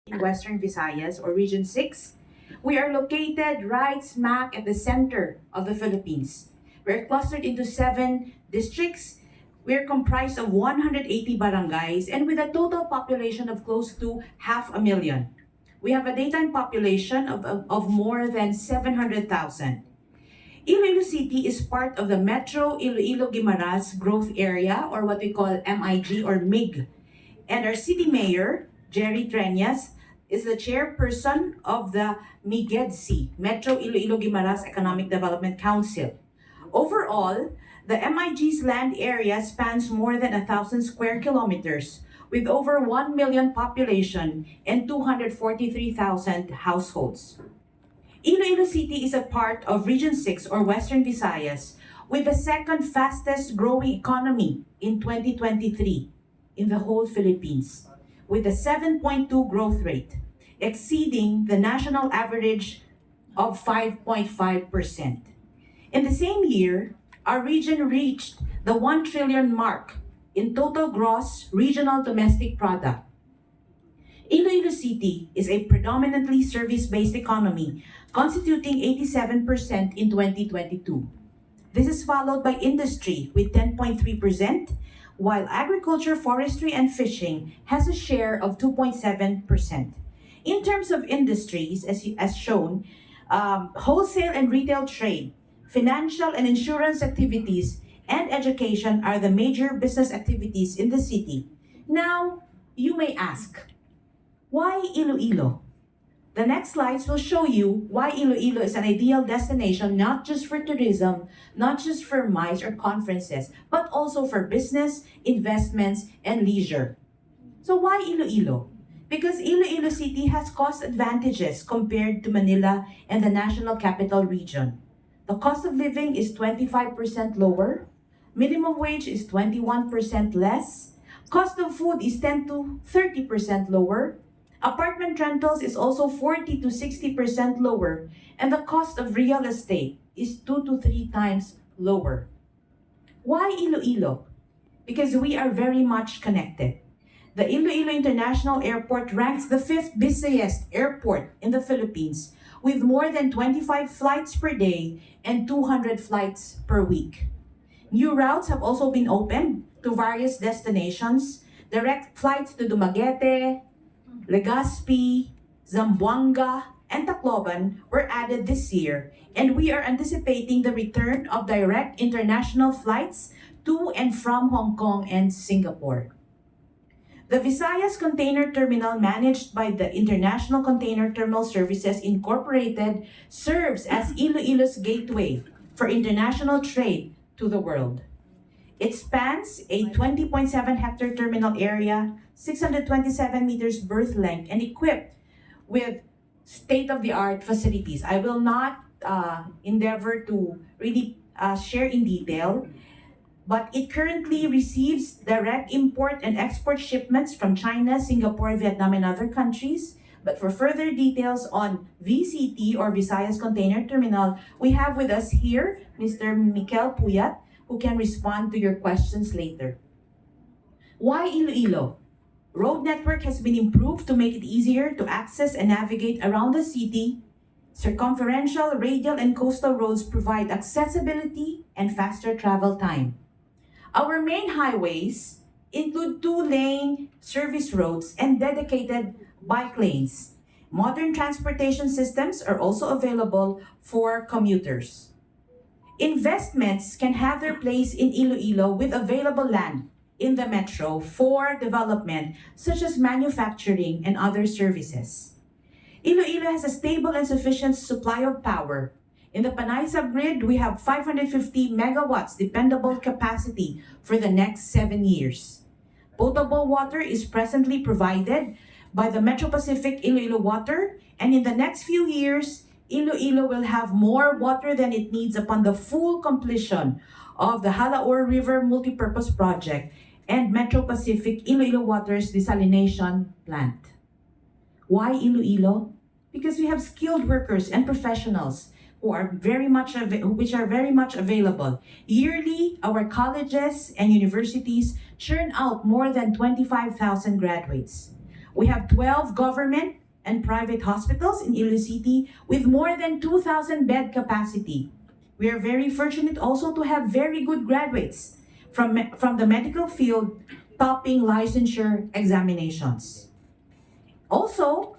in Western Visayas or Region 6. We are located right smack at the center of the Philippines. We're clustered into 7 districts. We're comprised of 180 barangays and with a total population of close to 500,000. We have a daytime population of more than 700,000. IloIlo City is part of the Metro Iloilo Guimaras Growth Area, or what we call MIG or MIG. And our city mayor, Jerry Treñas, is the chairperson of the MIGEDC, Metro Iloilo Guimaras Economic Development Council. Overall, the MIG's land area spans more than 1,000 square kilometers with over 1 million population and 243,000 households. Iloilo City is a part of Region 6 or Western Visayas with the second fastest growing economy in 2023 in the whole Philippines, with a 7.2 growth rate, exceeding the national average of 5.5%. In the same year, our region reached the 1 trillion mark in total gross regional domestic product. Iloilo City is a predominantly service-based economy, constituting 87% in 2022. This is followed by industry with 10.3%, while agriculture, forestry, and fishing has a share of 2.7%. In terms of industries, as shown, wholesale and retail trade, financial and insurance activities, and education are the major business activities in the city. Now, you may ask, why Iloilo? The next slides will show you why Iloilo is an ideal destination not just for tourism, not just for MICE or conferences, but also for business, investments, and leisure. So why Iloilo? Because Iloilo City has cost advantages compared to Manila and the National Capital Region. The cost of living is 25% lower, minimum wage is 21% less, cost of food is 10 to 30% lower, apartment rentals is also 40 to 60% lower, and the cost of real estate is 2 to 3 times lower. Why Iloilo? Because we are very much connected. The Iloilo International Airport ranks the 5th busiest airport in the Philippines with more than 25 flights per day and 200 flights per week. New routes have also been opened to various destinations. Direct flights to Dumaguete, Legazpi, Zamboanga, and Tacloban were added this year, and we are anticipating the return of direct international flights to and from Hong Kong and Singapore. The Visayas Container Terminal, managed by the International Container Terminal Services Incorporated, serves as Iloilo's gateway for international trade to the world. It spans a 20.7 hectare terminal area, 627 meters berth length, and equipped with state-of-the-art facilities. I will not endeavor to really share in detail, but it currently receives direct import and export shipments from China, Singapore, Vietnam, and other countries. But for further details on VCT or Visayas Container Terminal, we have with us here Mr. Mikel Puyat, who can respond to your questions later. Why Iloilo? Road network has been improved to make it easier to access and navigate around the city. Circumferential, radial, and coastal roads provide accessibility and faster travel time. Our main highways include 2-lane service roads and dedicated bike lanes. Modern transportation systems are also available for commuters. Investments can have their place in Iloilo with available land in the metro for development, such as manufacturing and other services. Iloilo has a stable and sufficient supply of power. In the Panay subgrid, we have 550 megawatts dependable capacity for the next 7 years. Potable water is presently provided by the Metro Pacific Iloilo Water, and in the next few years, Iloilo will have more water than it needs upon the full completion of the Halaor River Multipurpose Project and Metro Pacific Iloilo Water's desalination plant. Why Iloilo? Because we have skilled workers and professionals which are very much available. Yearly, our colleges and universities churn out more than 25,000 graduates. We have 12 government and private hospitals in IloIlo City with more than 2,000 bed capacity. We are very fortunate also to have very good graduates from the medical field topping licensure examinations. Also,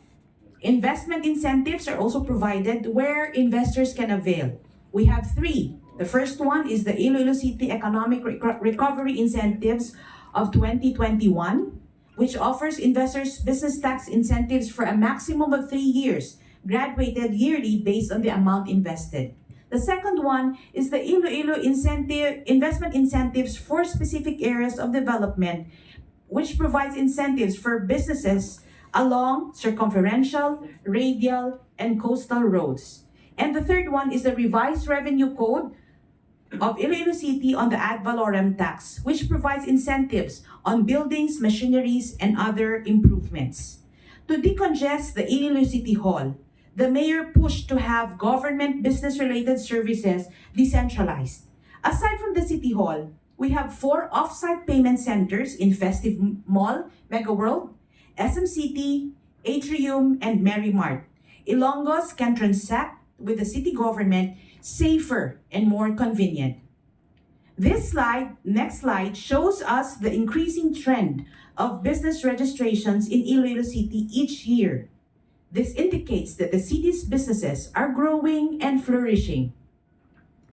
investment incentives are also provided where investors can avail. We have three. The first one is the IloIlo City Economic Recovery Incentives of 2021, which offers investors business tax incentives for a maximum of 3 years, graduated yearly based on the amount invested. The second one is the IloIlo Investment Incentives for specific areas of development, which provides incentives for businesses along circumferential, radial, and coastal roads. And the third one is the revised revenue code of IloIlo City on the ad valorem tax, which provides incentives on buildings, machineries, and other improvements. To decongest the IloIlo City Hall, the mayor pushed to have government business-related services decentralized. Aside from the City Hall, we have 4 off-site payment centers in Festive Mall, Mega World, SM City, Atrium, and Merrimart. Ilonggos can transact with the city government safer and more convenient. This slide, next slide, shows us the increasing trend of business registrations in IloIlo City each year. This indicates that the city's businesses are growing and flourishing.